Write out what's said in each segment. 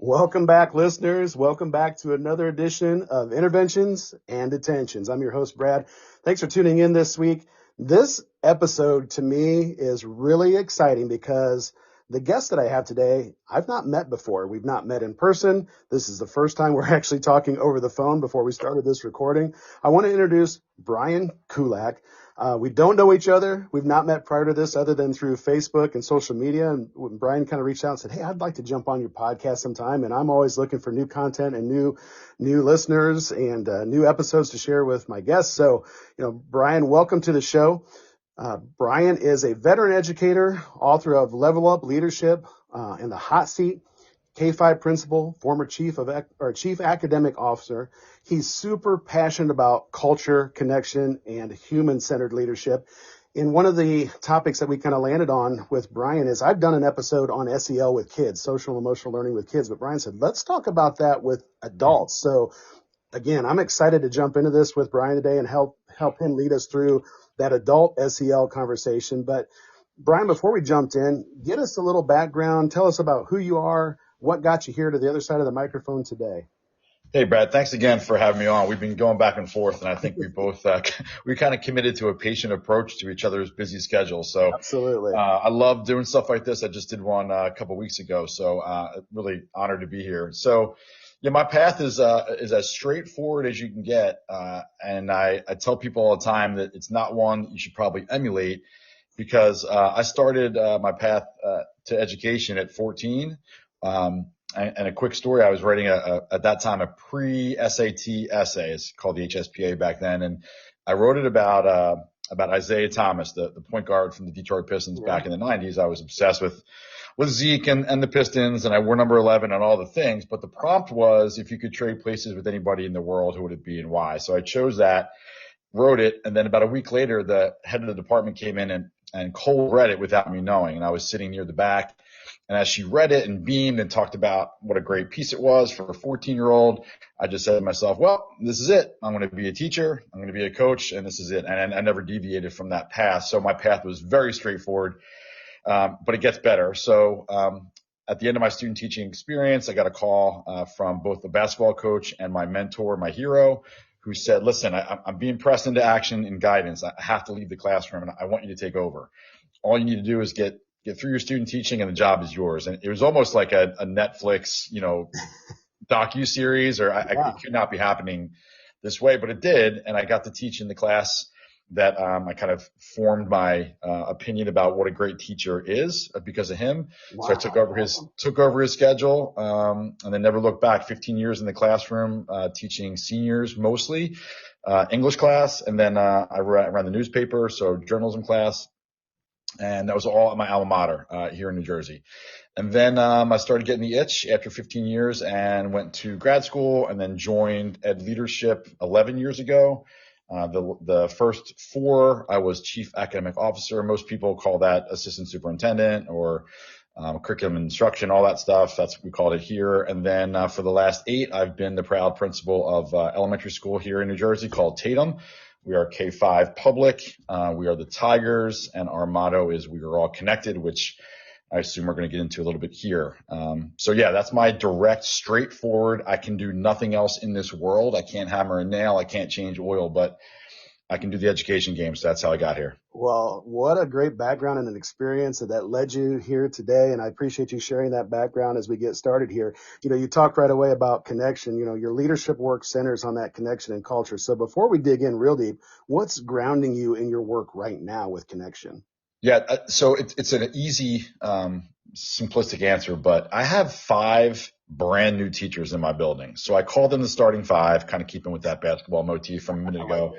Welcome back, listeners. Welcome back to another edition of Interventions and Detentions. I'm your host, Brad. Thanks for tuning in this week. This episode to me is really exciting because the guest that I have today, I've not met before. We've not met in person. This is the first time we're actually talking over the phone before we started this recording. I want to introduce Brian Kulak. We don't know each other. We've not met prior to this other than through Facebook and social media. And when Brian kind of reached out and said, hey, I'd like to jump on your podcast sometime. And I'm always looking for new content and new listeners and new episodes to share with my guests. So, Brian, welcome to the show. Brian is a veteran educator, author of Level Up Leadership in the Hot Seat, K-5 principal, former chief academic officer. He's super passionate about culture, connection, and human-centered leadership. And one of the topics that we kind of landed on with Brian is I've done an episode on SEL with kids, social and emotional learning with kids, but Brian said, let's talk about that with adults. So again, I'm excited to jump into this with Brian today and help him lead us through that adult SEL conversation. But Brian, before we jumped in, get us a little background. Tell us about who you are, what got you here to the other side of the microphone today. Hey, Brad, thanks again for having me on. We've been going back and forth, and I think we both we kind of committed to a patient approach to each other's busy schedules. So absolutely, I love doing stuff like this. I just did one a couple of weeks ago, so really honored to be here. So yeah, my path is as straightforward as you can get, and I tell people all the time that it's not one you should probably emulate because I started my path to education at 14. And a quick story, I was writing at that time a pre-SAT essay. It's called the HSPA back then. And I wrote it about Isaiah Thomas, the point guard from the Detroit Pistons back in the 90s. I was obsessed with Zeke and the Pistons, and I wore number 11 and all the things. But the prompt was, if you could trade places with anybody in the world, who would it be and why? So I chose that, wrote it, and then about a week later, the head of the department came in and cold read it without me knowing. And I was sitting near the back. And as she read it and beamed and talked about what a great piece it was for a 14-year-old, I just said to myself, well, this is it. I'm going to be a teacher. I'm going to be a coach, and this is it. And I never deviated from that path. So my path was very straightforward, but it gets better. So at the end of my student teaching experience, I got a call from both the basketball coach and my mentor, my hero, who said, listen, I'm being pressed into action and guidance. I have to leave the classroom, and I want you to take over. All you need to do is get through your student teaching, and the job is yours. And it was almost like a Netflix, docu-series, or it could not be happening this way, but it did. And I got to teach in the class that I kind of formed my opinion about what a great teacher is because of him. Wow. So I took over his schedule, and then never looked back. 15 years in the classroom, teaching seniors mostly, English class. And then I ran the newspaper, so journalism class. And that was all at my alma mater here in New Jersey. And then I started getting the itch after 15 years and went to grad school and then joined Ed Leadership 11 years ago. The first 4, I was chief academic officer. Most people call that assistant superintendent or curriculum instruction, all that stuff. That's what we called it here. And then for the last 8, I've been the proud principal of elementary school here in New Jersey called Tatum. We are K-5 public. We are the Tigers, and our motto is we are all connected, which I assume we're going to get into a little bit here. So yeah, that's my direct, straightforward. I can do nothing else in this world. I can't hammer a nail. I can't change oil, but I can do the education game. So that's how I got here. Well, what a great background and an experience that led you here today. And I appreciate you sharing that background as we get started here. You talked right away about connection. Your leadership work centers on that connection and culture. So before we dig in real deep, what's grounding you in your work right now with connection? Yeah. So it's an easy, simplistic answer, but I have 5 brand new teachers in my building. So I call them the starting 5, kind of keeping with that basketball motif from a minute ago.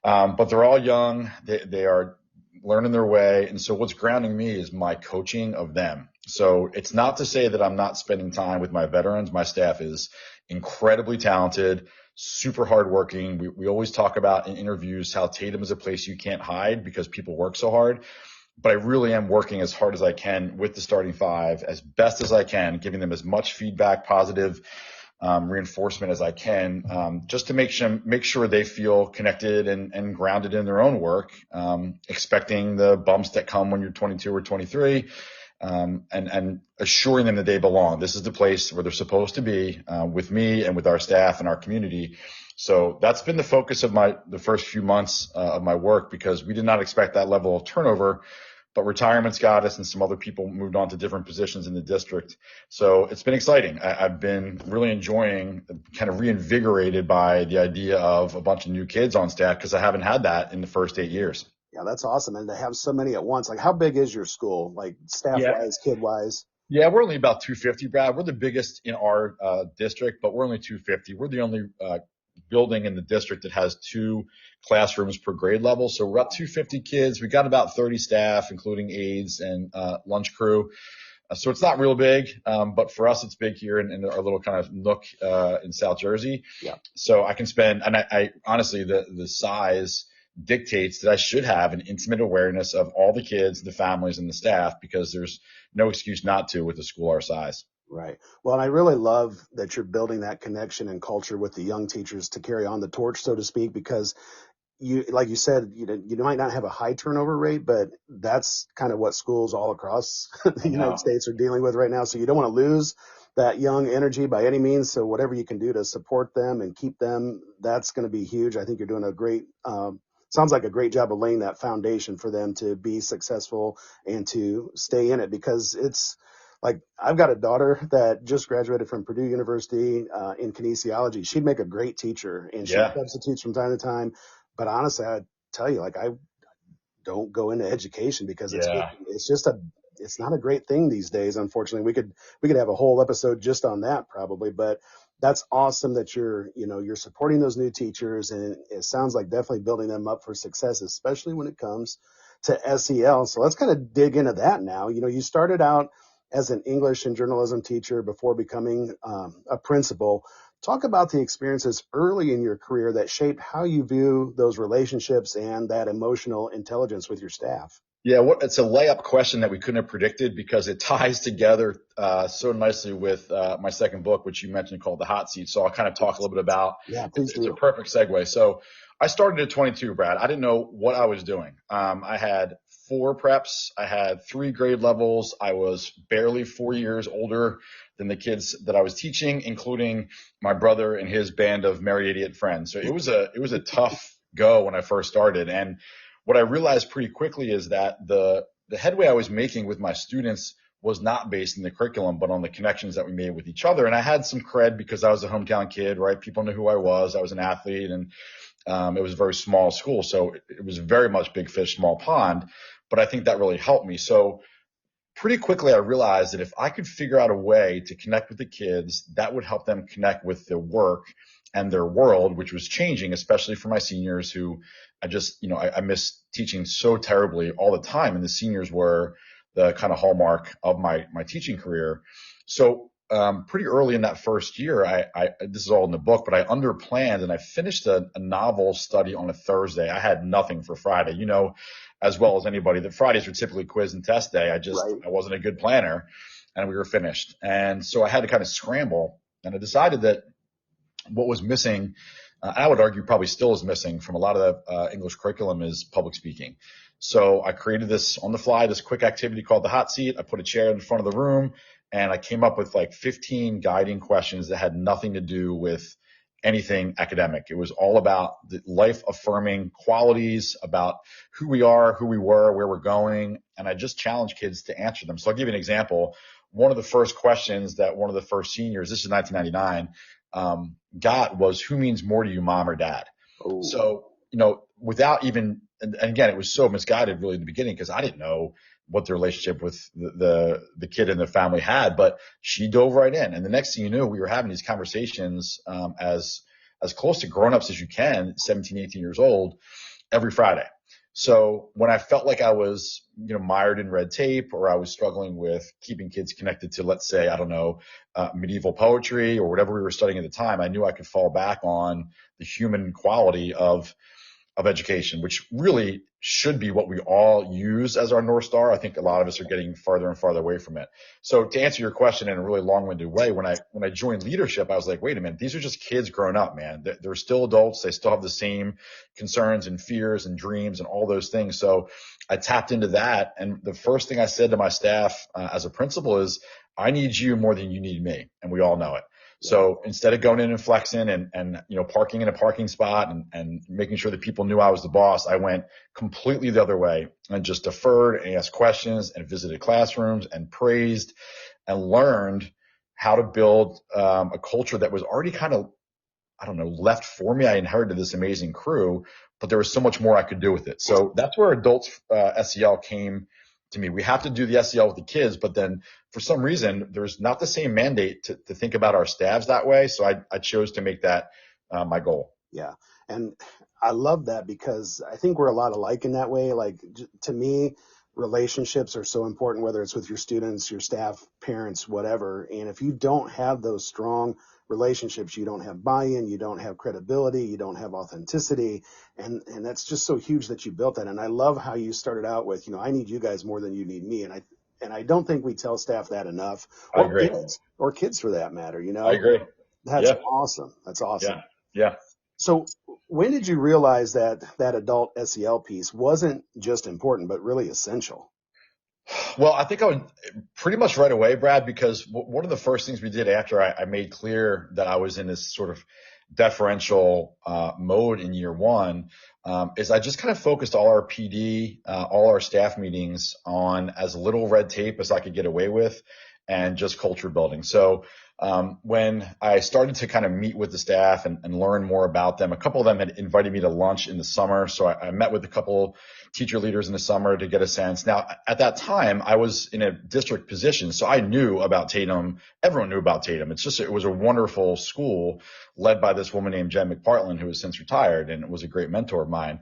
But they're all young. They are learning their way. And so what's grounding me is my coaching of them. So it's not to say that I'm not spending time with my veterans. My staff is incredibly talented, super hardworking. We always talk about in interviews how Tatum is a place you can't hide because people work so hard. But I really am working as hard as I can with the starting 5, as best as I can, giving them as much feedback, positive reinforcement as I can, just to make sure they feel connected and grounded in their own work, expecting the bumps that come when you're 22 or 23, and assuring them that they belong. This is the place where they're supposed to be, with me and with our staff and our community. So that's been the focus of the first few months of my work, because we did not expect that level of turnover, but retirements got us and some other people moved on to different positions in the district. So it's been exciting. I've been really enjoying, kind of reinvigorated by the idea of a bunch of new kids on staff, because I haven't had that in the first 8 years. Yeah, that's awesome. And to have so many at once, like how big is your school, like staff wise, kid wise? Yeah, we're only about 250, Brad. We're the biggest in our district, but we're only 250. We're the only building in the district that has 2 classrooms per grade level. So we're about 250 kids. We got about 30 staff, including aides and lunch crew. So it's not real big, but for us, it's big here in our little kind of nook in South Jersey. Yeah. So I can spend, and I honestly, the size dictates that I should have an intimate awareness of all the kids, the families, and the staff, because there's no excuse not to with a school our size. Right. Well, and I really love that you're building that connection and culture with the young teachers to carry on the torch, so to speak, because like you said, you might not have a high turnover rate, but that's kind of what schools all across the United States are dealing with right now. So you don't want to lose that young energy by any means. So whatever you can do to support them and keep them, that's going to be huge. I think you're doing a great, sounds like a great job of laying that foundation for them to be successful and to stay in it, because it's like, I've got a daughter that just graduated from Purdue University in kinesiology. She'd make a great teacher, and she substitutes from time to time. But honestly, I tell you, like, I don't go into education because it's not a great thing these days. Unfortunately, we could have a whole episode just on that probably, but that's awesome that you're supporting those new teachers, and it sounds like definitely building them up for success, especially when it comes to SEL. So let's kind of dig into that now. You started out as an English and journalism teacher before becoming a principal. Talk about the experiences early in your career that shaped how you view those relationships and that emotional intelligence with your staff. Yeah, it's a layup question that we couldn't have predicted, because it ties together so nicely with my second book, which you mentioned, called The Hot Seat. So I'll kind of talk a little bit about. Yeah, please do. It's a perfect segue. So I started at 22, Brad. I didn't know what I was doing. I had 4 preps. I had 3 grade levels. I was barely 4 years older than the kids that I was teaching, including my brother and his band of merry idiot friends. So it was a tough go when I first started. And what I realized pretty quickly is that the headway I was making with my students was not based in the curriculum, but on the connections that we made with each other. And I had some cred because I was a hometown kid, right? People knew who I was. I was an athlete, and it was a very small school. So it was very much big fish, small pond. But I think that really helped me. So pretty quickly, I realized that if I could figure out a way to connect with the kids, that would help them connect with the work and their world, which was changing, especially for my seniors, who I miss teaching so terribly all the time. And the seniors were the kind of hallmark of my teaching career. So pretty early in that first year, this is all in the book, but I underplanned, and I finished a novel study on a Thursday. I had nothing for Friday, as well as anybody, that Fridays are typically quiz and test day. I wasn't a good planner, and we were finished. And so I had to kind of scramble, and I decided that what was missing, I would argue probably still is missing from a lot of the English curriculum, is public speaking. So I created this on the fly, this quick activity called the hot seat. I put a chair in front of the room, and I came up with like 15 guiding questions that had nothing to do with anything academic. It was all about the life affirming qualities, about who we are, who we were, where we're going. And I just challenged kids to answer them. So I'll give you an example. One of the first questions that one of the first seniors, this is 1999, got was, who means more to you, mom or dad? Oh. So, without even, and again, it was so misguided really in the beginning, because I didn't know what the relationship with the kid and the family had, but she dove right in. And the next thing you knew, we were having these conversations as close to grown-ups as you can, 17, 18 years old, every Friday. So when I felt like I was, mired in red tape, or I was struggling with keeping kids connected to, let's say, I don't know, medieval poetry or whatever we were studying at the time, I knew I could fall back on the human quality of of education, which really should be what we all use as our North Star. I think a lot of us are getting farther and farther away from it. So to answer your question in a really long-winded way, when I joined leadership, I was like, wait a minute, these are just kids growing up, man. They're still adults. They still have the same concerns and fears and dreams and all those things. So I tapped into that. And the first thing I said to my staff as a principal is, I need you more than you need me. And we all know it. So instead of going in and flexing and parking in a parking spot and making sure that people knew I was the boss, I went completely the other way and just deferred and asked questions and visited classrooms and praised and learned how to build a culture that was already kind of, left for me. I inherited this amazing crew, but there was so much more I could do with it. So that's where adults SEL came to me. We have to do the SEL with the kids, but then for some reason, there's not the same mandate to think about our staffs that way. So I chose to make that my goal. Yeah. And I love that because I think we're a lot alike in that way. Like to me, relationships are so important, whether it's with your students, your staff, parents, whatever. And if you don't have those strong relationships, you don't have buy-in, you don't have credibility, you don't have authenticity. And that's just so huge that you built that. And I love how you started out with, I need you guys more than you need me. And I don't think we tell staff that enough, I agree. Or kids for that matter, I agree. That's awesome. That's awesome. Yeah. So when did you realize that adult SEL piece wasn't just important, but really essential? Well, I think I would pretty much right away, Brad, because one of the first things we did after I made clear that I was in this sort of deferential mode in year one is I just kind of focused all our PD, all our staff meetings on as little red tape as I could get away with and just culture building. So when I started to kind of meet with the staff and learn more about them, a couple of them had invited me to lunch in the summer. So I met with a couple teacher leaders in the summer to get a sense. Now, at that time, I was in a district position, so I knew about Tatum. Everyone knew about Tatum. It was a wonderful school led by this woman named Jen McPartland, who has since retired and was a great mentor of mine.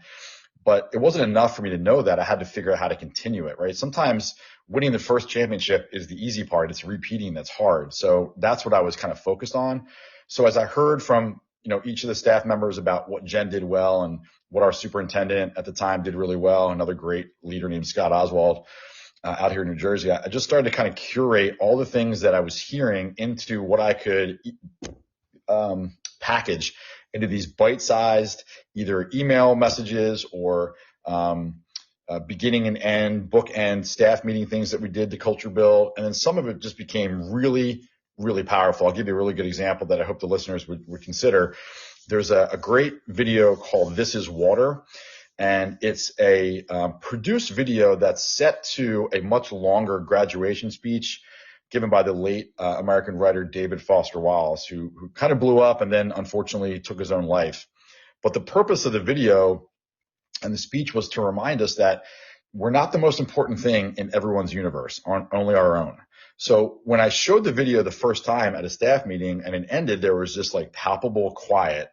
But it wasn't enough for me to know that. I had to figure out how to continue it, right? Sometimes winning the first championship is the easy part. It's repeating that's hard. So that's what I was kind of focused on. So as I heard from, each of the staff members about what Jen did well and what our superintendent at the time did really well, another great leader named Scott Oswald out here in New Jersey, I just started to kind of curate all the things that I was hearing into what I could package into these bite-sized either email messages or beginning and end, bookend staff meeting things that we did to culture build. And then some of it just became really, really powerful. I'll give you a really good example that I hope the listeners would consider. There's a great video called This is Water. And it's a produced video that's set to a much longer graduation speech given by the late American writer David Foster Wallace, who kind of blew up and then unfortunately took his own life. But the purpose of the video and the speech was to remind us that we're not the most important thing in everyone's universe, only our own. So when I showed the video the first time at a staff meeting and it ended, there was just like palpable quiet.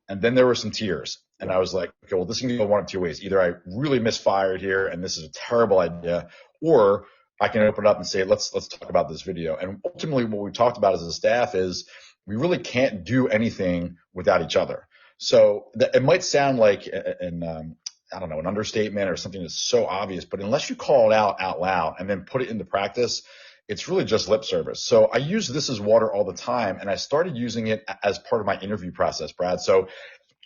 And then there were some tears. And I was like, okay, well, this can go one of two ways. Either I really misfired here and this is a terrible idea, or I can open it up and say, let's talk about this video. And ultimately what we talked about as a staff is we really can't do anything without each other. So it might sound like an understatement or something that's so obvious, but unless you call it out loud and then put it into practice, it's really just lip service. So I use This is Water all the time, and I started using it as part of my interview process, Brad. So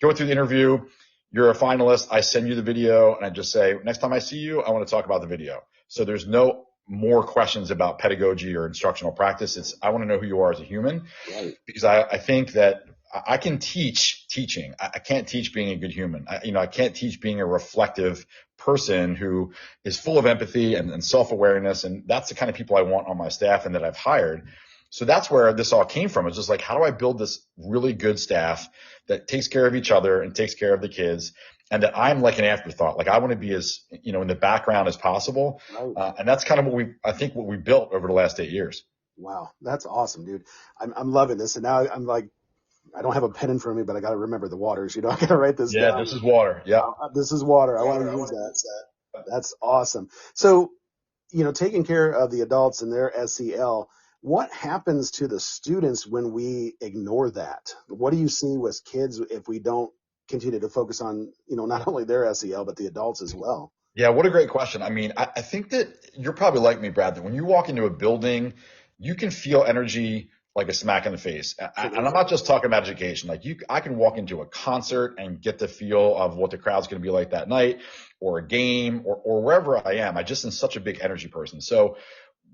go through the interview, you're a finalist, I send you the video, and I just say, next time I see you, I want to talk about the video. So there's no more questions about pedagogy or instructional practice. I want to know who you are as a human, right? Because I think that I can teach teaching. I can't teach being a good human. I can't teach being a reflective person who is full of empathy and self-awareness. And that's the kind of people I want on my staff and that I've hired. So that's where this all came from. It's just like, how do I build this really good staff that takes care of each other and takes care of the kids, and that I'm like an afterthought. Like I want to be as, in the background as possible. Right. And that's kind of what we built over the last 8 years. Wow. That's awesome, dude. I'm loving this. And now I'm like, I don't have a pen in front of me, but I got to remember the waters. I got to write this down. Yeah, This is Water. Yeah. This is Water. I want to use that. That's awesome. So, taking care of the adults and their SEL, what happens to the students when we ignore that? What do you see with kids if we don't continue to focus on, not only their SEL, but the adults as well? Yeah, what a great question. I mean, I think that you're probably like me, Brad, that when you walk into a building, you can feel energy like a smack in the face. And I'm Absolutely. not just talking about education. I can walk into a concert and get the feel of what the crowd's going to be like that night, or a game, or wherever I am. I just am such a big energy person. So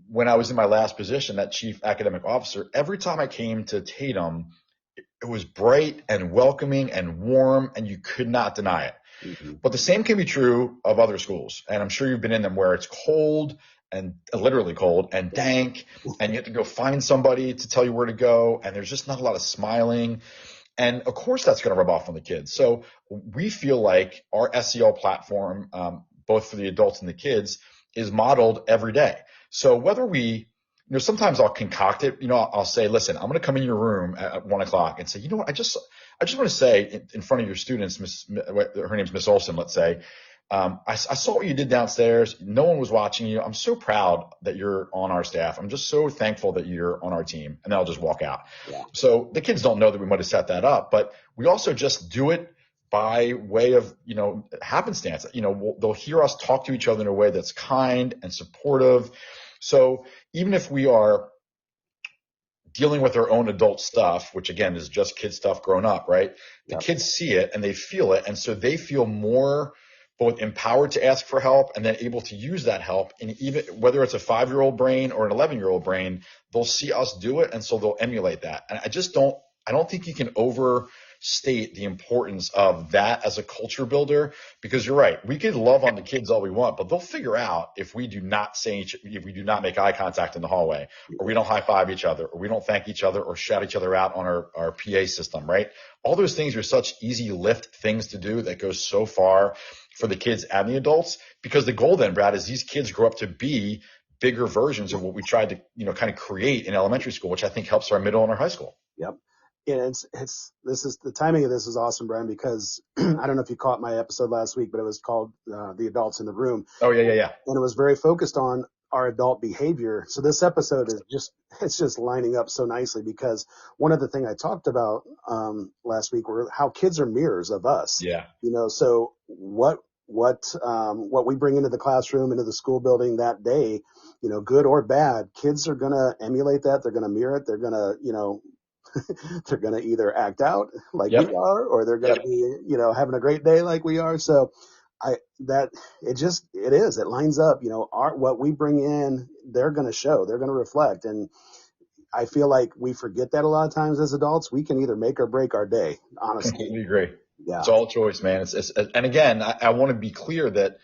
when I was in my last position, that chief academic officer, every time I came to Tatum, it was bright and welcoming and warm, and you could not deny it. Hmm. But the same can be true of other schools. And I'm sure you've been in them where it's cold and literally cold and dank, and you have to go find somebody to tell you where to go. And there's just not a lot of smiling. And of course, that's going to rub off on the kids. So we feel like our SEL platform, both for the adults and the kids, is modeled every day. So whether sometimes I'll concoct it. I'll say, listen, I'm going to come in your room at 1 o'clock and say, you know what, I just want to say in front of your students, her name's Miss Olson, let's say, I saw what you did downstairs. No one was watching you. I'm so proud that you're on our staff. I'm just so thankful that you're on our team. And then I'll just walk out. Yeah. So the kids don't know that we might have set that up, but we also just do it by way of, happenstance. They'll hear us talk to each other in a way that's kind and supportive. So even if we are dealing with their own adult stuff, which again is just kid stuff grown up, right? The Yep. kids see it and they feel it. And so they feel more both empowered to ask for help and then able to use that help. And even whether it's a 5-year-old brain or an 11-year-old brain, they'll see us do it. And so they'll emulate that. And I don't think you can overstate the importance of that as a culture builder, because you're right. We could love on the kids all we want, but they'll figure out if we do not if we do not make eye contact in the hallway, or we don't high five each other, or we don't thank each other or shout each other out on our PA system, right? All those things are such easy lift things to do that goes so far for the kids and the adults, because the goal then, Brad, is these kids grow up to be bigger versions of what we tried to, kind of create in elementary school, which I think helps our middle and our high school. Yep. Yeah, the timing of this is awesome, Brian, because I don't know if you caught my episode last week, but it was called The Adults in the Room. Oh, yeah. And it was very focused on our adult behavior. So this episode it's just lining up so nicely, because one of the things I talked about last week were how kids are mirrors of us. Yeah. So what we bring into the classroom, into the school building that day, good or bad, kids are going to emulate that. They're going to mirror it. They're going to, they're going to either act out like we are, or they're going to be, having a great day like we are. So it lines up, what we bring in, they're going to show, they're going to reflect. And I feel like we forget that a lot of times as adults. We can either make or break our day, honestly. Completely agree. Yeah. It's all a choice, man. And again, I want to be clear that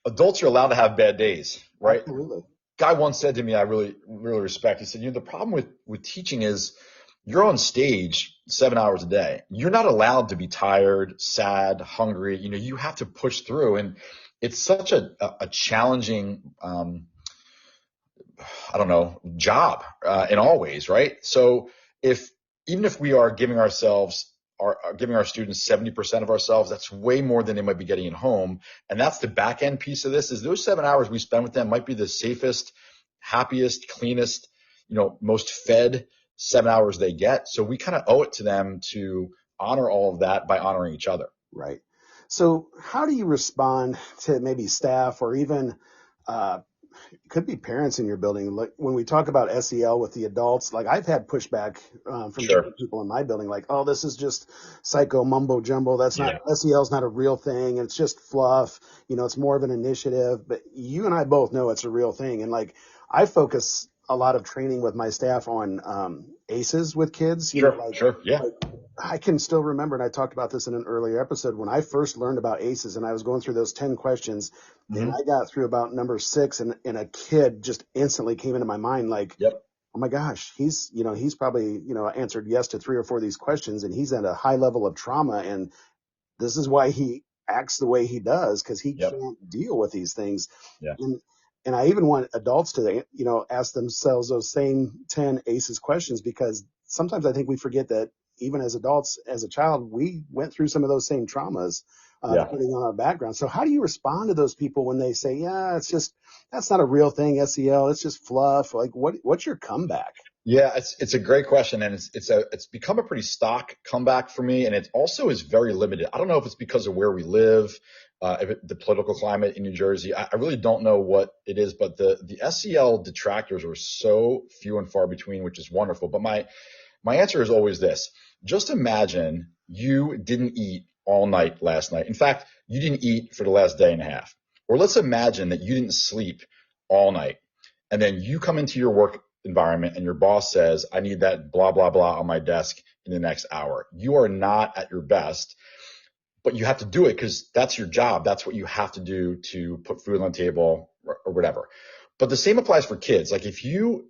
adults are allowed to have bad days, right? Absolutely. Guy once said to me, I really, really respect. He said, the problem with teaching is you're on stage 7 hours a day. You're not allowed to be tired, sad, hungry. You have to push through. And it's such a challenging, job in all ways, right? So even if we are giving our students 70% of ourselves, that's way more than they might be getting at home. And that's the back end piece of this, is those 7 hours we spend with them might be the safest, happiest, cleanest, most fed 7 hours they get. So we kind of owe it to them to honor all of that by honoring each other. Right. So how do you respond to maybe staff, or even it could be parents in your building? Like when we talk about SEL with the adults, like I've had pushback from different people in my building, like, oh, this is just psycho mumbo jumbo. That's not, SEL is not a real thing. It's just fluff. It's more of an initiative. But you and I both know it's a real thing. And like I focus a lot of training with my staff on ACEs with kids. Sure. Yeah. Like, I can still remember, and I talked about this in an earlier episode, when I first learned about ACEs and I was going through those 10 questions, and I got through about number 6, and a kid just instantly came into my mind, like, oh my gosh, he's probably, answered yes to 3 or 4 of these questions, and he's at a high level of trauma, and this is why he acts the way he does, because he can't deal with these things. Yeah. And I even want adults to, ask themselves those same 10 ACEs questions, because sometimes I think we forget that even as adults, as a child, we went through some of those same traumas, depending on our background. So how do you respond to those people when they say, yeah, that's not a real thing, SEL, it's just fluff? Like, what's your comeback? Yeah, it's a great question, and it's become a pretty stock comeback for me, and it also is very limited. I don't know if it's because of where we live, the political climate in New Jersey. I really don't know what it is, but the SEL detractors are so few and far between, which is wonderful. But my answer is always this: just imagine you didn't eat all night last night. In fact, you didn't eat for the last day and a half. Or let's imagine that you didn't sleep all night, and then you come into your work environment and your boss says, I need that blah, blah, blah on my desk in the next hour. You are not at your best, but you have to do it because that's your job. That's what you have to do to put food on the table or whatever. But the same applies for kids. Like if you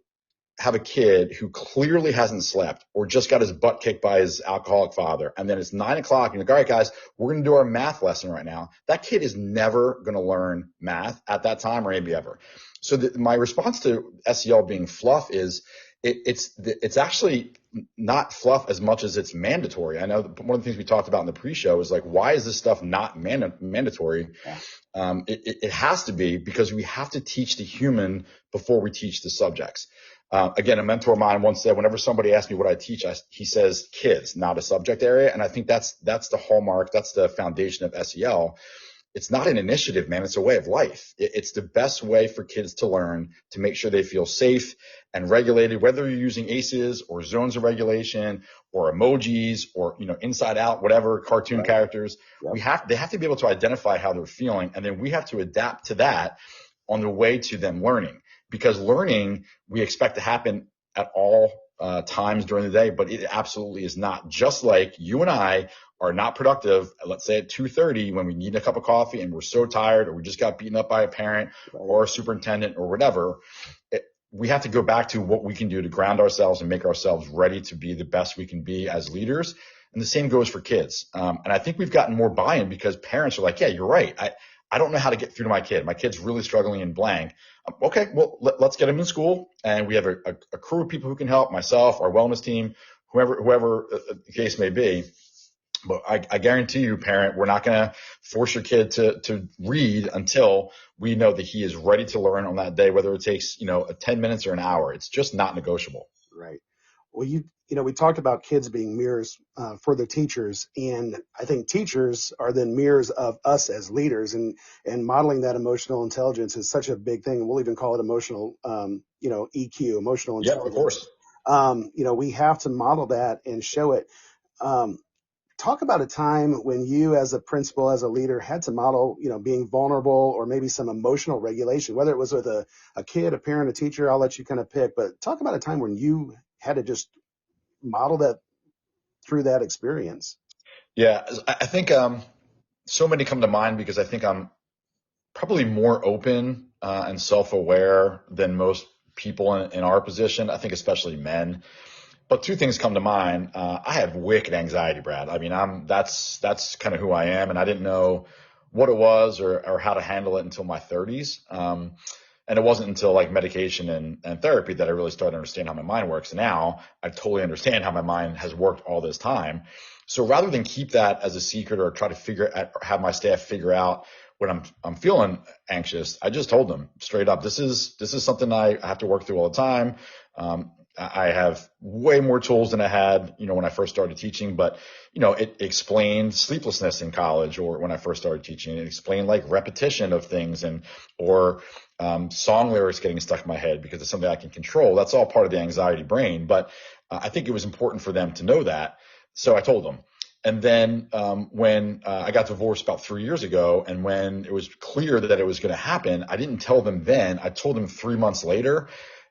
have a kid who clearly hasn't slept or just got his butt kicked by his alcoholic father, and then it's 9 o'clock and you're like, all right, guys, we're going to do our math lesson right now. That kid is never going to learn math at that time or maybe ever. So my response to SEL being fluff is it's actually not fluff as much as it's mandatory. I know one of the things we talked about in the pre-show is like, why is this stuff not mandatory? Yeah. It has to be because we have to teach the human before we teach the subjects. Again, a mentor of mine once said, whenever somebody asks me what I teach, he says kids, not a subject area. And I think that's the hallmark. That's the foundation of SEL. It's not an initiative, man. It's a way of life. It's the best way for kids to learn, to make sure they feel safe and regulated, whether you're using ACEs or zones of regulation or emojis or, inside out, whatever, cartoon Right. characters. Yep. They have to be able to identify how they're feeling. And then we have to adapt to that on the way to them learning, because learning we expect to happen at all times during the day, but it absolutely is not. Just like you and I are not productive, let's say at 2:30 when we need a cup of coffee and we're so tired, or we just got beaten up by a parent or a superintendent or whatever, we have to go back to what we can do to ground ourselves and make ourselves ready to be the best we can be as leaders. And the same goes for kids. And I think we've gotten more buy-in because parents are like, yeah, you're right. I don't know how to get through to my kid. My kid's really struggling in blank. Okay, well, let's get him in school. And we have a crew of people who can help, myself, our wellness team, whoever the case may be. But I guarantee you, parent, we're not going to force your kid to read until we know that he is ready to learn on that day, whether it takes, 10 minutes or an hour. It's just not negotiable. Right. Well, we talked about kids being mirrors for the teachers, and I think teachers are then mirrors of us as leaders, and modeling that emotional intelligence is such a big thing. And we'll even call it emotional, EQ, emotional Yeah, of intelligence. course. We have to model that and show it. Talk about a time when you as a principal, as a leader, had to model, being vulnerable or maybe some emotional regulation, whether it was with a kid, a parent, a teacher. I'll let you kind of pick, but talk about a time when you had to just model that through that experience. Yeah, I think so many come to mind because I think I'm probably more open and self-aware than most people in our position. I think especially men. But two things come to mind. I have wicked anxiety, Brad. I mean, that's kind of who I am, and I didn't know what it was or how to handle it until my 30s. And it wasn't until like medication and therapy that I really started to understand how my mind works. Now I totally understand how my mind has worked all this time. So rather than keep that as a secret or try to have my staff figure out when I'm feeling anxious, I just told them straight up, this is something I have to work through all the time. I have way more tools than I had, when I first started teaching, but, it explained sleeplessness in college or when I first started teaching. It explained like repetition of things or song lyrics getting stuck in my head because it's something I can control. That's all part of the anxiety brain. But I think it was important for them to know that. So I told them. And then when I got divorced about 3 years ago, and when it was clear that it was going to happen, I didn't tell them then. I told them 3 months later.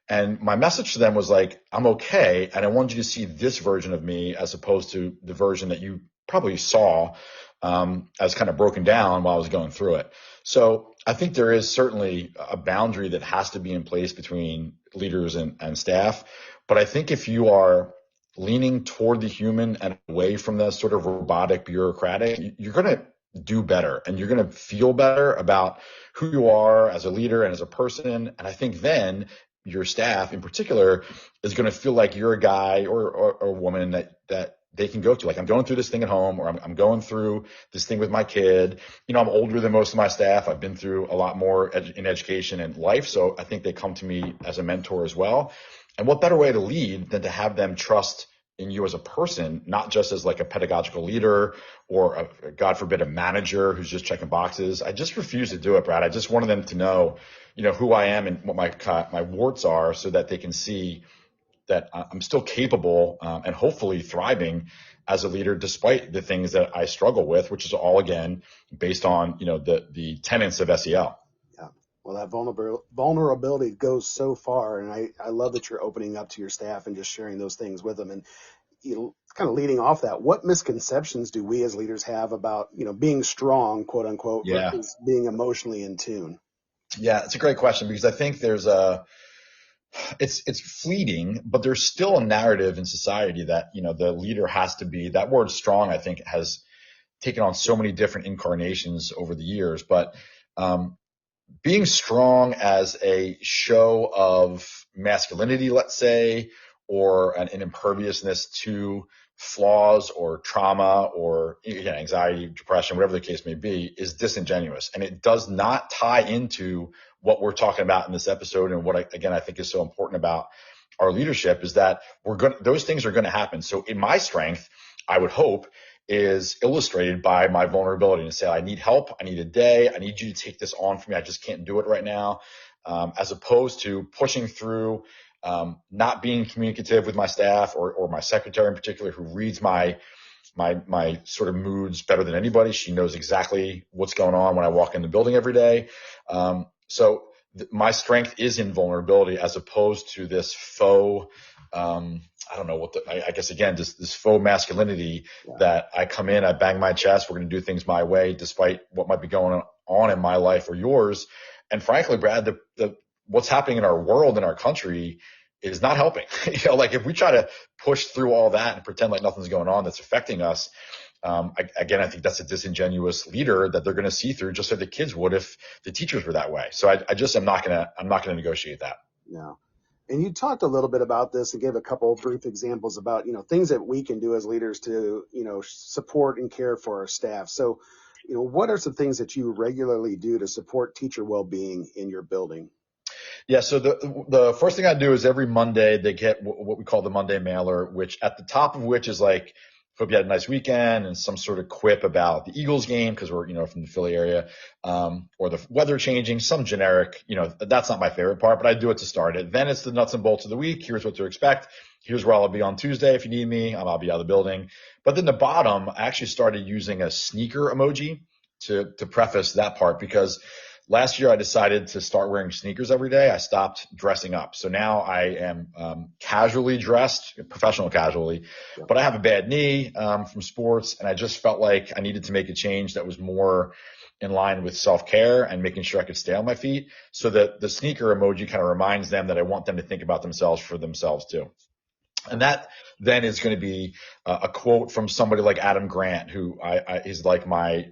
And my message to them was like, I'm okay. And I wanted you to see this version of me as opposed to the version that you probably saw as kind of broken down while I was going through it. So I think there is certainly a boundary that has to be in place between leaders and staff. But I think if you are leaning toward the human and away from the sort of robotic, bureaucratic, you're going to do better and you're going to feel better about who you are as a leader and as a person. And I think then your staff in particular is going to feel like you're a guy or a woman that they can go to. Like, I'm going through this thing at home, or I'm going through this thing with my kid. I'm older than most of my staff. I've been through a lot more in education and life. So I think they come to me as a mentor as well. And what better way to lead than to have them trust in you as a person, not just as like a pedagogical leader or God forbid, a manager who's just checking boxes. I just refuse to do it, Brad. I just wanted them to know, who I am and what my warts are so that they can see that I'm still capable and hopefully thriving as a leader, despite the things that I struggle with, which is all, again, based on, the tenets of SEL. Yeah. Well, that vulnerability goes so far. And I love that you're opening up to your staff and just sharing those things with them. And, kind of leading off that, what misconceptions do we as leaders have about, being strong, quote unquote, Yeah. versus being emotionally in tune? Yeah, it's a great question because I think it's fleeting, but there's still a narrative in society that, the leader has to be. That word strong, I think, has taken on so many different incarnations over the years. But being strong as a show of masculinity, let's say, or an imperviousness to flaws or trauma or anxiety, depression, whatever the case may be, is disingenuous. And it does not tie into what we're talking about in this episode. And what I think is so important about our leadership is that those things are going to happen. So in my strength, I would hope, is illustrated by my vulnerability and say, I need help. I need a day. I need you to take this on for me. I just can't do it right now. As opposed to pushing through, not being communicative with my staff or my secretary in particular, who reads my sort of moods better than anybody. She knows exactly what's going on when I walk in the building every day. So my strength is in vulnerability as opposed to this faux, I don't know I guess again, this faux masculinity that I come in, I bang my chest, we're going to do things my way, despite what might be going on in my life or yours. And frankly, Brad, what's happening in our world, in our country, is not helping. Like if we try to push through all that and pretend like nothing's going on that's affecting us, I think that's a disingenuous leader that they're going to see through, just like the kids would if the teachers were that way. So I'm not going to negotiate that. Yeah. And you talked a little bit about this and gave a couple of brief examples about, things that we can do as leaders to, support and care for our staff. So, what are some things that you regularly do to support teacher well-being in your building? Yeah. So the first thing I do is every Monday they get what we call the Monday mailer, which at the top of which is like, hope you had a nice weekend, and some sort of quip about the Eagles game because we're, from the Philly area, or the weather changing, some generic, that's not my favorite part, but I do it to start it. Then it's the nuts and bolts of the week. Here's what to expect. Here's where I'll be on Tuesday. If you need me, I'll be out of the building. But then the bottom, I actually started using a sneaker emoji to preface that part, because last year I decided to start wearing sneakers every day. I stopped dressing up. So now I am casually dressed, professional casually, but I have a bad knee from sports, and I just felt like I needed to make a change that was more in line with self-care and making sure I could stay on my feet. So that the sneaker emoji kind of reminds them that I want them to think about themselves for themselves too. And that then is going to be a quote from somebody like Adam Grant, who is like my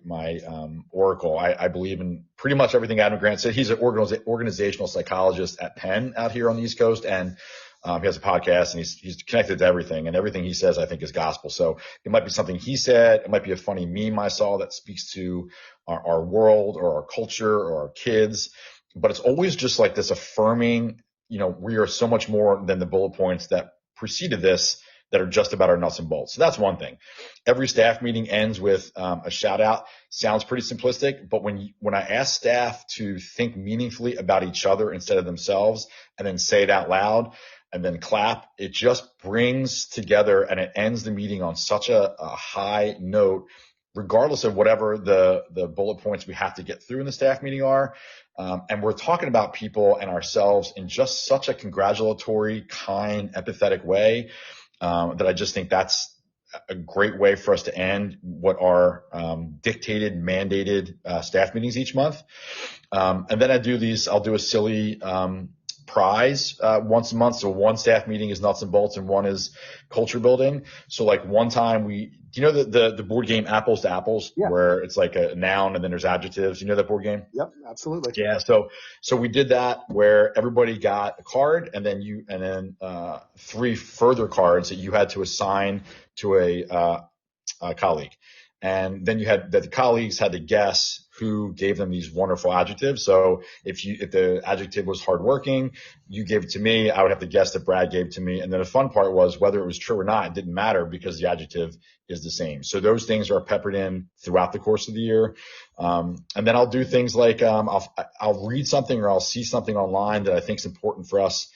oracle. I believe in pretty much everything Adam Grant said. He's an organizational psychologist at Penn out here on the East Coast, and he has a podcast, and he's connected to everything. And everything he says, I think, is gospel. So it might be something he said. It might be a funny meme I saw that speaks to our world or our culture or our kids. But it's always just like this affirming, we are so much more than the bullet points that preceded this that are just about our nuts and bolts. So that's one thing. Every staff meeting ends with a shout out. Sounds pretty simplistic, but when I ask staff to think meaningfully about each other instead of themselves, and then say it out loud and then clap, it just brings together, and it ends the meeting on such a high note, regardless of whatever the bullet points we have to get through in the staff meeting are. And we're talking about people and ourselves in just such a congratulatory, kind, empathetic way, that I just think that's a great way for us to end what are dictated, mandated staff meetings each month. And then I'll do a silly prize once a month. So one staff meeting is nuts and bolts and one is culture building. So like one time the board game Apples to Apples, where it's like a noun and then there's adjectives. You know that board game? Yep, absolutely. Yeah. So we did that where everybody got a card, and then three further cards that you had to assign to a colleague. And then the colleagues had to guess who gave them these wonderful adjectives. So if the adjective was hardworking, you gave it to me. I would have to guess that Brad gave it to me. And then the fun part was whether it was true or not, it didn't matter because the adjective is the same. So those things are peppered in throughout the course of the year. And then I'll do things like I'll read something or I'll see something online that I think is important for us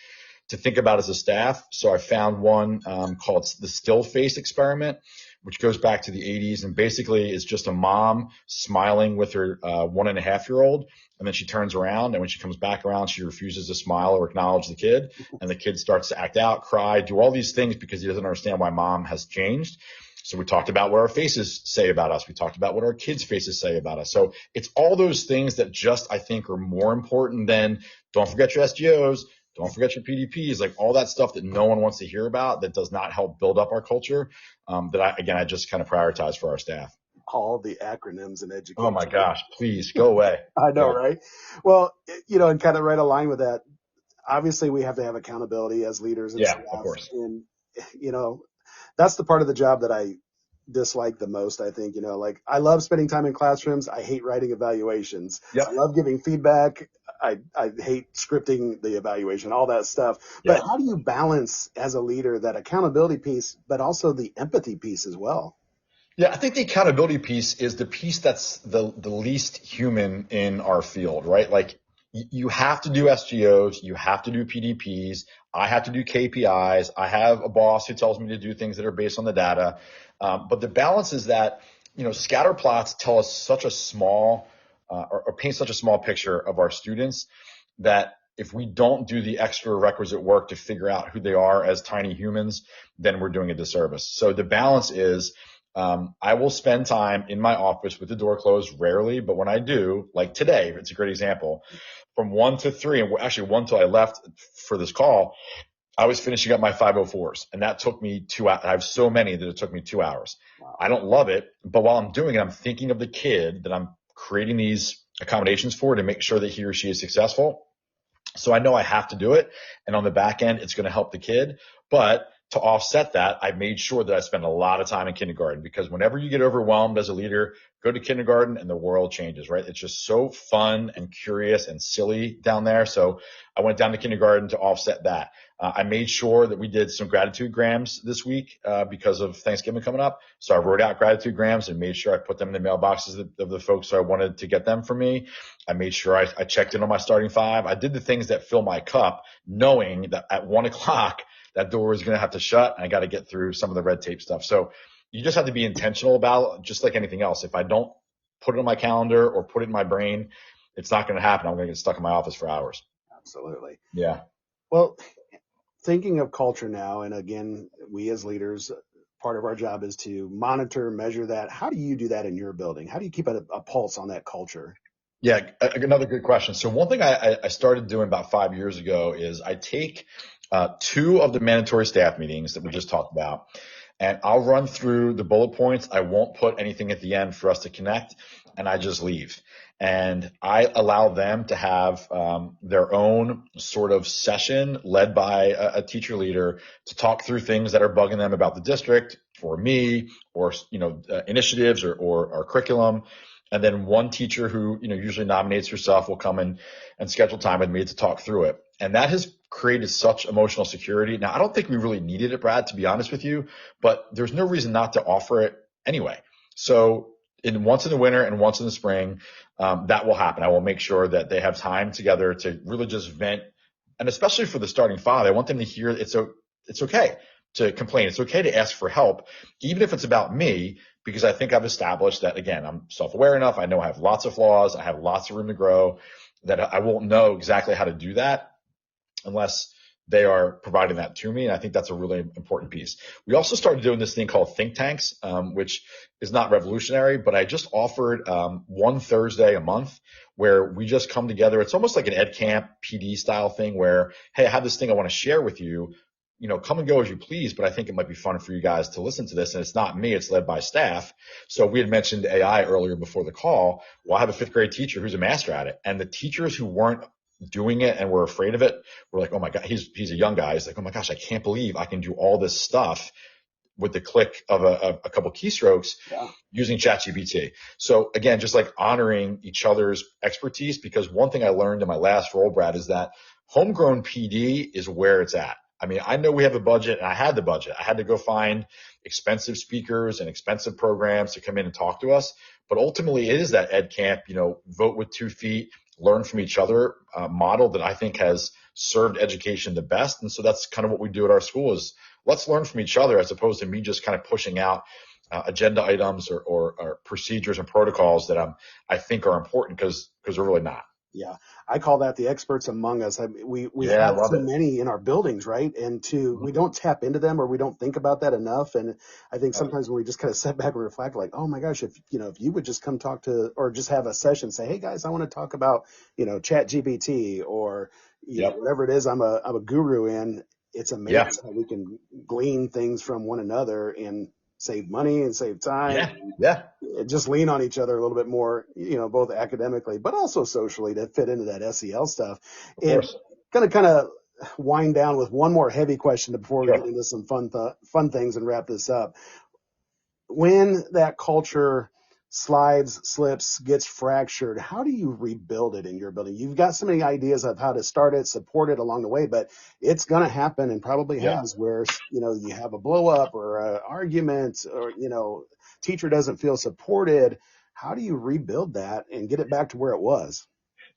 to think about as a staff. So I found one called the still face experiment, which goes back to the 80s. And basically it's just a mom smiling with her 1.5-year-old. And then she turns around, and when she comes back around, she refuses to smile or acknowledge the kid. And the kid starts to act out, cry, do all these things because he doesn't understand why mom has changed. So we talked about what our faces say about us. We talked about what our kids' faces say about us. So it's all those things that just, I think, are more important than don't forget your SGOs. Don't forget your PDPs, like all that stuff that no one wants to hear about that does not help build up our culture. I just kind of prioritize for our staff. All the acronyms in education. Oh my gosh, please go away. I know, right? Well, and kind of right aligned with that, obviously we have to have accountability as leaders and staff. Of course. And, that's the part of the job that I dislike the most, I think. Like I love spending time in classrooms. I hate writing evaluations. Yep. I love giving feedback. I hate scripting the evaluation, all that stuff. But how do you balance as a leader that accountability piece, but also the empathy piece as well? Yeah, I think the accountability piece is the piece that's the least human in our field, right? Like you have to do SGOs, you have to do PDPs, I have to do KPIs, I have a boss who tells me to do things that are based on the data. But the balance is that, scatter plots tell us such a small or paint such a small picture of our students that if we don't do the extra requisite work to figure out who they are as tiny humans, then we're doing a disservice. So the balance is I will spend time in my office with the door closed, rarely, but when I do, like today, it's a great example, from 1 to 3, and actually 1 till I left for this call, I was finishing up my 504s, and that took me 2 hours. I have so many that it took me 2 hours. Wow. I don't love it, but while I'm doing it, I'm thinking of the kid that I'm creating these accommodations for to make sure that he or she is successful. So I know I have to do it. And on the back end, it's going to help the kid. But to offset that, I made sure that I spend a lot of time in kindergarten, because whenever you get overwhelmed as a leader, go to kindergarten and the world changes, right? It's just so fun and curious and silly down there. So I went down to kindergarten to offset that. I made sure that we did some gratitude grams this week because of Thanksgiving coming up. So I wrote out gratitude grams and made sure I put them in the mailboxes of the folks who I wanted to get them for me. I made sure I checked in on my starting 5. I did the things that fill my cup, knowing that at 1 o'clock, that door is going to have to shut and I got to get through some of the red tape stuff. So you just have to be intentional about it, just like anything else. If I don't put it on my calendar or put it in my brain, it's not going to happen. I'm going to get stuck in my office for hours. Absolutely. Yeah. Well, thinking of culture now, and again, we as leaders, part of our job is to monitor, measure that. How do you do that in your building? How do you keep a pulse on that culture? Yeah, another good question. So one thing I started doing about 5 years ago is I take 2 of the mandatory staff meetings that we just talked about, and I'll run through the bullet points. I won't put anything at the end for us to connect, and I just leave. And I allow them to have their own sort of session led by a teacher leader to talk through things that are bugging them about the district or me or, initiatives or curriculum. And then one teacher who, usually nominates herself will come in and schedule time with me to talk through it. And that has created such emotional security. Now, I don't think we really needed it, Brad, to be honest with you, but there's no reason not to offer it anyway. So once in the winter and once in the spring, that will happen. I will make sure that they have time together to really just vent. And especially for the starting 5, I want them to hear it's okay to complain. It's okay to ask for help, even if it's about me, because I think I've established that, again, I'm self-aware enough. I know I have lots of flaws. I have lots of room to grow, that I won't know exactly how to do that unless they are providing that to me. And I think that's a really important piece. We also started doing this thing called think tanks, which is not revolutionary, but I just offered one Thursday a month where we just come together. It's almost like an ed camp PD style thing where, hey, I have this thing I want to share with you. Come and go as you please, but I think it might be fun for you guys to listen to this. And it's not me, it's led by staff. So we had mentioned AI earlier before the call. Well, I have a 5th grade teacher who's a master at it. And the teachers who weren't doing it and were afraid of it were like, oh my God, he's a young guy. He's like, oh my gosh, I can't believe I can do all this stuff with the click of a couple keystrokes using ChatGPT. So again, just like honoring each other's expertise, because one thing I learned in my last role, Brad, is that homegrown PD is where it's at. I mean, I know we have a budget, and I had the budget. I had to go find expensive speakers and expensive programs to come in and talk to us. But ultimately, it is that ed camp, vote with 2 feet, learn from each other model that I think has served education the best. And so that's kind of what we do at our school is let's learn from each other as opposed to me just kind of pushing out agenda items or procedures and protocols that I think are important because they're really not. Yeah, I call that the experts among us. We have so many in our buildings, right? And we don't tap into them, or we don't think about that enough. And I think sometimes when we just kind of sit back and reflect, like, oh my gosh, if you would just come talk to, or just have a session, say, hey guys, I want to talk about, Chat GPT or whatever it is I'm a guru in. It's amazing how we can glean things from one another and save money and save time. Just lean on each other a little bit more, both academically, but also socially to fit into that SEL stuff. And going to kind of wind down with one more heavy question before we get into some fun things and wrap this up. When that culture slips, gets fractured, how do you rebuild it in your building? You've got so many ideas of how to start it, support it along the way, but it's going to happen and probably has where, you have a blow up or an argument or, teacher doesn't feel supported. How do you rebuild that and get it back to where it was?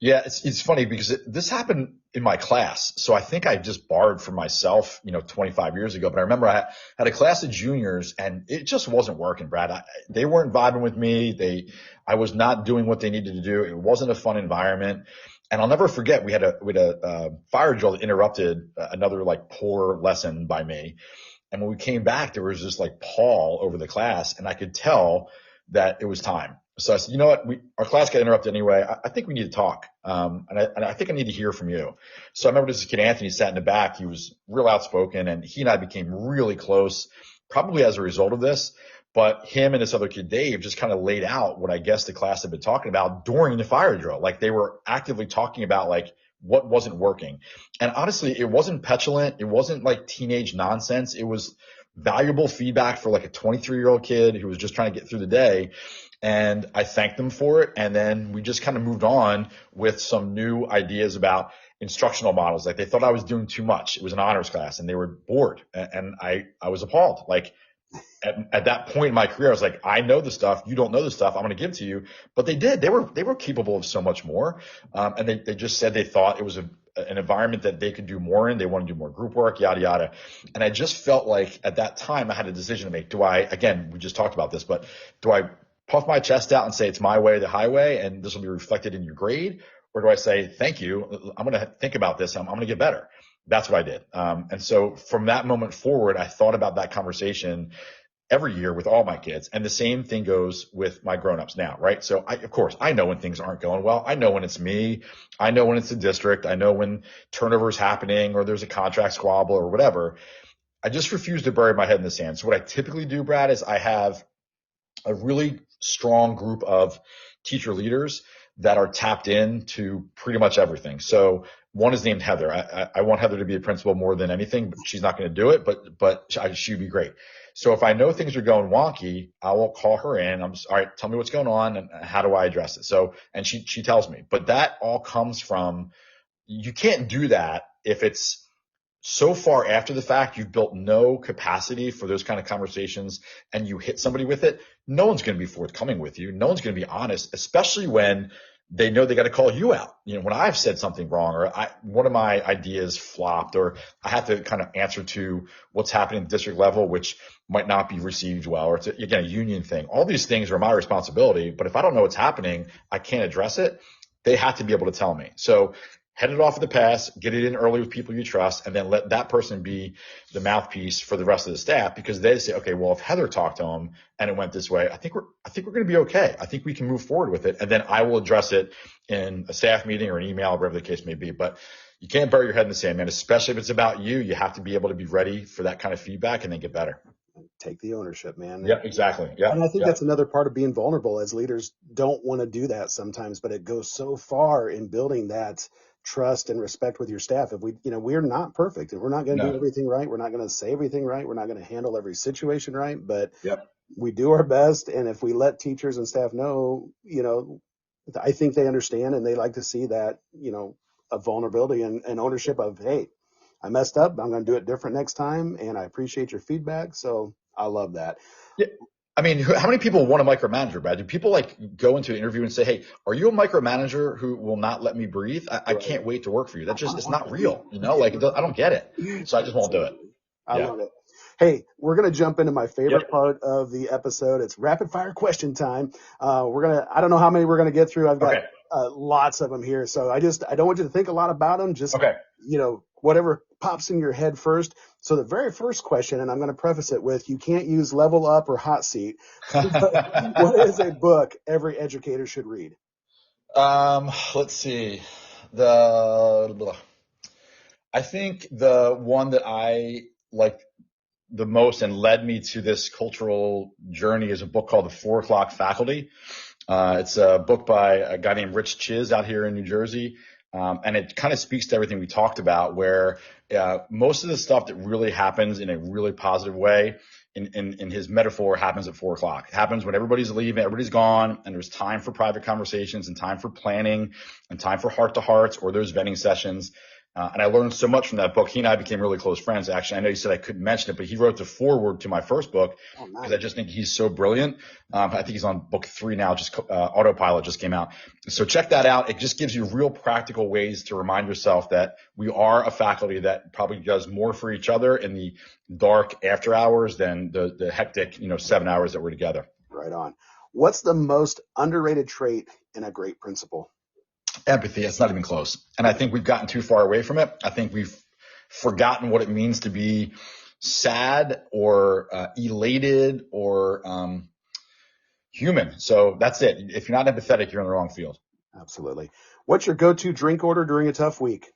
Yeah, it's funny because this happened in my class. So I think I just borrowed from myself, 25 years ago. But I remember I had a class of juniors and it just wasn't working, Brad. They weren't vibing with me. I was not doing what they needed to do. It wasn't a fun environment. And I'll never forget, we had a fire drill that interrupted another like poor lesson by me. And when we came back, there was this like pall over the class, and I could tell that it was time. So I said, you know what? Our class got interrupted anyway. I think we need to talk. And I think I need to hear from you. So I remember this kid, Anthony, sat in the back. He was real outspoken, and he and I became really close, probably as a result of this. But him and this other kid, Dave, just kind of laid out what I guess the class had been talking about during the fire drill. Like they were actively talking about like what wasn't working. And honestly, it wasn't petulant. It wasn't like teenage nonsense. It was valuable feedback for like a 23-year-old kid who was just trying to get through the day. And I thanked them for it. And then we just kind of moved on with some new ideas about instructional models. Like they thought I was doing too much. It was an honors class and they were bored. And I was appalled. Like at that point in my career, I was like, I know the stuff. You don't know the stuff I'm going to give to you. But they did. They were capable of so much more. And they just said they thought it was an environment that they could do more in. They want to do more group work, yada, yada. And I just felt like at that time I had a decision to make. Again, we just talked about this, but do I puff my chest out and say it's my way or the highway and this will be reflected in your grade? Or do I say, thank you, I'm going to think about this, I'm going to get better? That's what I did. And so from that moment forward, I thought about that conversation every year with all my kids. And the same thing goes with my grownups now, right? So of course, I know when things aren't going well. I know when it's me. I know when it's the district. I know when turnover is happening or there's a contract squabble or whatever. I just refuse to bury my head in the sand. So what I typically do, Brad, is I have a really strong group of teacher leaders that are tapped into pretty much everything. So one is named Heather. I want Heather to be a principal more than anything, but she's not going to do it, but she'd be great. So if I know things are going wonky, I will call her in. I'm just, all right, tell me what's going on and how do I address it? So, and she tells me, but that all comes from, you can't do that if it's so far after the fact, you've built no capacity for those kind of conversations and you hit somebody with it. No one's going to be forthcoming with you. No one's going to be honest, especially when they know they got to call you out. When I've said something wrong or one of my ideas flopped or I have to kind of answer to what's happening at the district level, which might not be received well, or it's again, a union thing. All these things are my responsibility, but if I don't know what's happening, I can't address it. They have to be able to tell me. So head it off at the pass, get it in early with people you trust, and then let that person be the mouthpiece for the rest of the staff because they say, okay, well, if Heather talked to him and it went this way, I think we're going to be okay. I think we can move forward with it. And then I will address it in a staff meeting or an email, whatever the case may be. But you can't bury your head in the sand, man, especially if it's about you. You have to be able to be ready for that kind of feedback and then get better. Take the ownership, man. Yeah, exactly. Yeah. And I think that's another part of being vulnerable as leaders don't want to do that sometimes, but it goes so far in building that trust and respect with your staff. If we're not perfect and we're not going to do No. everything right. We're not going to say everything right. We're not going to handle every situation right, but Yep. we do our best. And if we let teachers and staff know, I think they understand and they like to see that, a vulnerability and ownership of, hey, I messed up. I'm going to do it different next time. And I appreciate your feedback. So I love that. Yeah. I mean, how many people want a micromanager, Brad? Do people like go into an interview and say, "Hey, are you a micromanager who will not let me breathe? I Right. can't wait to work for you." That's I just, it's want not that. real, Like I don't get it, so I just won't do it. Absolutely. I Yeah. love it. Hey, we're going to jump into my Yep. favorite part of the episode. It's rapid fire question time. I don't know how many we're going to get through. I've got Okay. lots of them here. So I don't want you to think a lot about them. Just, Okay. whatever pops in your head first. So the very first question, and I'm going to preface it with, you can't use level up or hot seat. What is a book every educator should read? Let's see. The I think the one that I like the most and led me to this cultural journey is a book called The 4 O'Clock Faculty. It's a book by a guy named Rich Chiz out here in New Jersey. And it kind of speaks to everything we talked about, where most of the stuff that really happens in a really positive way in his metaphor happens at 4 o'clock. It happens when everybody's leaving, everybody's gone, and there's time for private conversations and time for planning and time for heart to hearts or those vetting sessions. And I learned so much from that book. He and I became really close friends. Actually, I know you said I couldn't mention it, but he wrote the foreword to my first book because I just think he's so brilliant. I think he's on book 3 now. Autopilot just came out. So check that out. It just gives you real practical ways to remind yourself that we are a faculty that probably does more for each other in the dark after hours than the hectic, 7 hours that we're together. Right on. What's the most underrated trait in a great principal? Empathy. It's not even close. And I think we've gotten too far away from it. I think we've forgotten what it means to be sad or elated or human. So that's it. If you're not empathetic, you're in the wrong field. Absolutely. What's your go-to drink order during a tough week?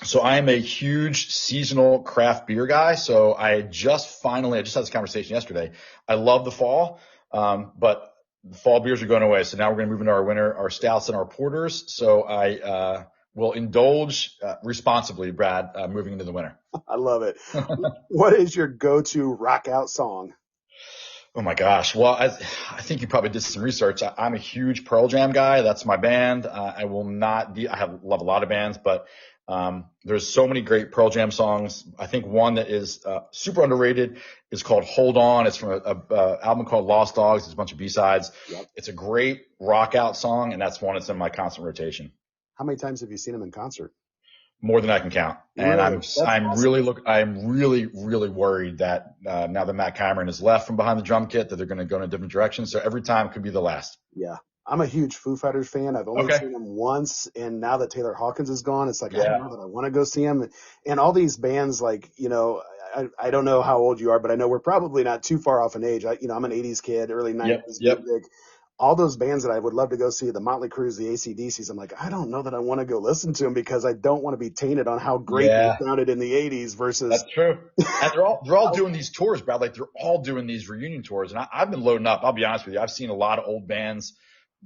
So I am a huge seasonal craft beer guy. So I just had this conversation yesterday. I love the fall, but the fall beers are going away. So now we're going to move into our winter, our stouts and our porters. So I will indulge responsibly, Brad, moving into the winter. I love it. What is your go-to rock out song? Oh my gosh. Well, I think you probably did some research. I'm a huge Pearl Jam guy. That's my band. I love a lot of bands, but there's so many great Pearl Jam songs. I think one that is super underrated is called Hold On. It's from a album called Lost Dogs. There's a bunch of B-sides. Yep. It's a great rock out song, and that's one that's in my constant rotation. How many times have you seen them in concert? More than I can count. And really? I'm awesome. I'm really worried that now that Matt Cameron has left from behind the drum kit, that they're going to go in a different direction. So every time could be the last. Yeah. I'm a huge Foo Fighters fan. I've only seen them once, and now that Taylor Hawkins is gone, it's like, I don't know that I want to go see him. And all these bands, like, I don't know how old you are, but I know we're probably not too far off in age. I'm an 80s kid, early 90s music. All those bands that I would love to go see, the Motley Crues, the AC/DCs, I'm like, I don't know that I want to go listen to them because I don't want to be tainted on how great they sounded in the 80s versus. That's true. And they're all doing these tours, Brad. Like they're all doing these reunion tours. And I've been loading up. I'll be honest with you. I've seen a lot of old bands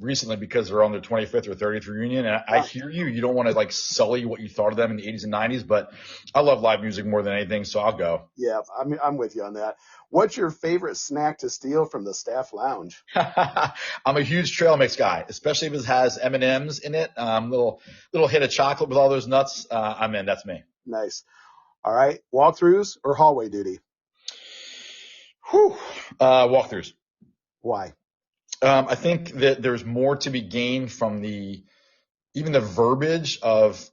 recently because they're on their 25th or 30th reunion. And I hear you. You don't want to like sully what you thought of them in the 80s and 90s, but I love live music more than anything. So I'll go. Yeah, I'm with you on that. What's your favorite snack to steal from the staff lounge? I'm a huge trail mix guy, especially if it has M&Ms in it. Little hit of chocolate with all those nuts. I'm in. That's me. Nice. All right. Walkthroughs or hallway duty? Walkthroughs. Why? I think that there's more to be gained from even the verbiage of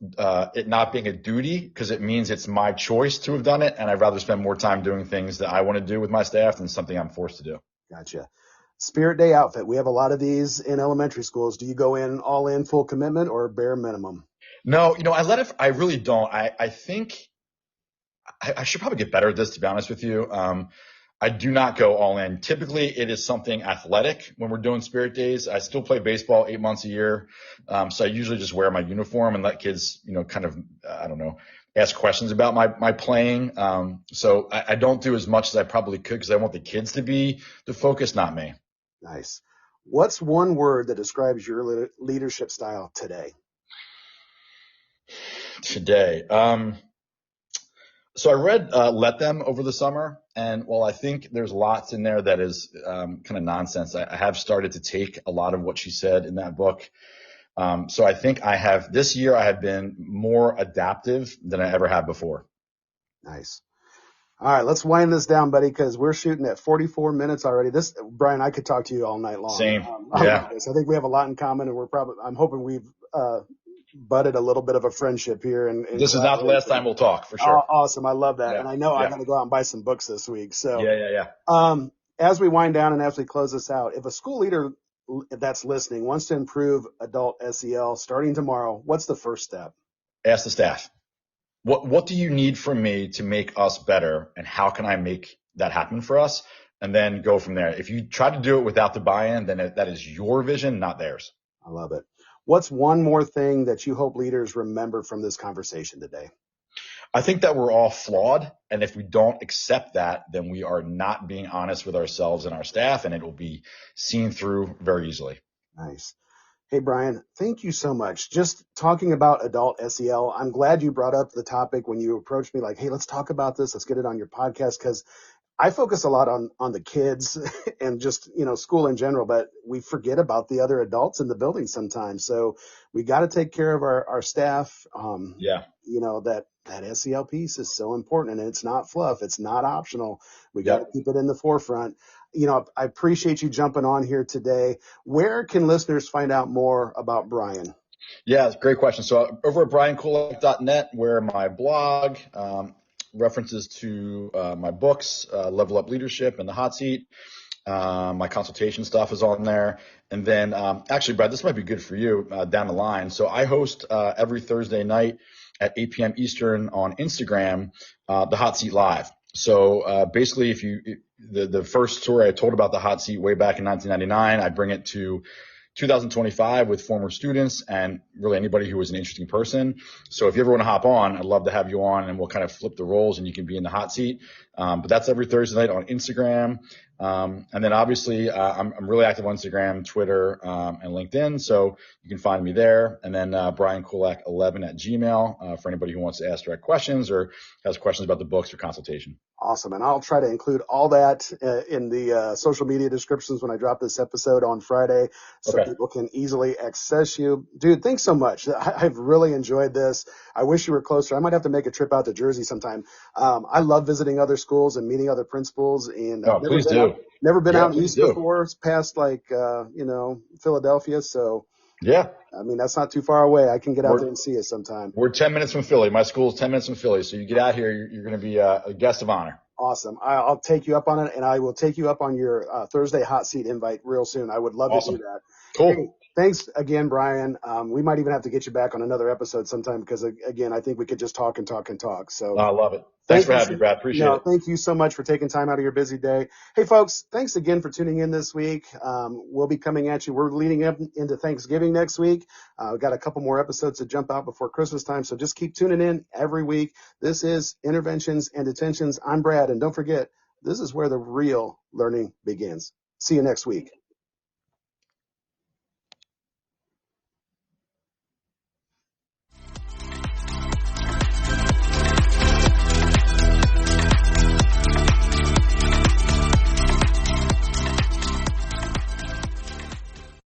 it not being a duty, because it means it's my choice to have done it, and I'd rather spend more time doing things that I want to do with my staff than something I'm forced to do. Gotcha. Spirit Day outfit. We have a lot of these in elementary schools. Do you go in all in, full commitment, or bare minimum? No, I really don't. I think I should probably get better at this, to be honest with you. I do not go all in. Typically, it is something athletic when we're doing Spirit Days. I still play baseball 8 months a year. So I usually just wear my uniform and let kids, kind of, ask questions about my playing. So I don't do as much as I probably could because I want the kids to be the focus, not me. Nice. What's one word that describes your leadership style today? today. So I read Let Them over the summer, and while I think there's lots in there that is kind of nonsense, I have started to take a lot of what she said in that book. So I think this year I have been more adaptive than I ever have before. Nice. All right, let's wind this down, buddy, because we're shooting at 44 minutes already. Brian, I could talk to you all night long. Same. I Yeah. love this. I think we have a lot in common, and I'm hoping we've budded a little bit of a friendship here. And this is not the last time we'll talk, for sure. Awesome. I love that. Yeah. And I know Yeah. I got to go out and buy some books this week. So, Yeah. As we wind down and as we close this out, if a school leader that's listening wants to improve adult SEL starting tomorrow, what's the first step? Ask the staff. What do you need from me to make us better, and how can I make that happen for us? And then go from there. If you try to do it without the buy-in, then that is your vision, not theirs. I love it. What's one more thing that you hope leaders remember from this conversation today? I think that we're all flawed, and if we don't accept that, then we are not being honest with ourselves and our staff, and it will be seen through very easily. Nice. Hey, Brian, thank you so much. Just talking about adult SEL, I'm glad you brought up the topic when you approached me like, hey, let's talk about this. Let's get it on your podcast, because I focus a lot on the kids and just, school in general, but we forget about the other adults in the building sometimes. So we got to take care of our staff. That SEL piece is so important, and it's not fluff. It's not optional. We got to keep it in the forefront. I appreciate you jumping on here today. Where can listeners find out more about Brian? Yeah, great question. So over at briankulak.net, where my blog, references to my books, Level Up Leadership and The Hot Seat. My consultation stuff is on there. And then actually, Brad, this might be good for you down the line. So I host every Thursday night at 8 p.m. Eastern on Instagram, The Hot Seat Live. So basically, the first story I told about The Hot Seat way back in 1999, I bring it to 2025 with former students and really anybody who was an interesting person. So if you ever want to hop on, I'd love to have you on, and we'll kind of flip the roles and you can be in the hot seat. But that's every Thursday night on Instagram. And then obviously I'm really active on Instagram, Twitter, and LinkedIn. So you can find me there. And then Brian Kulak 11 at Gmail for anybody who wants to ask direct questions or has questions about the books or consultation. Awesome. And I'll try to include all that in the social media descriptions when I drop this episode on Friday, so people can easily access you. Dude, thanks so much. I've really enjoyed this. I wish you were closer. I might have to make a trip out to Jersey sometime. I love visiting other schools and meeting other principals. And please do. Never been out east before. It's past Philadelphia. So yeah. I mean, that's not too far away. I can get out there and see you sometime. We're 10 minutes from Philly. My school's 10 minutes from Philly. So you get out here, you're going to be a guest of honor. Awesome. I'll take you up on it, and I will take you up on your Thursday hot seat invite real soon. I would love to do that. Cool. Hey, thanks again, Brian. We might even have to get you back on another episode sometime because, again, I think we could just talk and talk and talk. So I love it. Thanks for having me, Brad. Appreciate it. Thank you so much for taking time out of your busy day. Hey, folks, thanks again for tuning in this week. We'll be coming at you. We're leading up into Thanksgiving next week. We've got a couple more episodes to jump out before Christmas time, so just keep tuning in every week. This is Interventions and Detentions. I'm Brad, and don't forget, this is where the real learning begins. See you next week.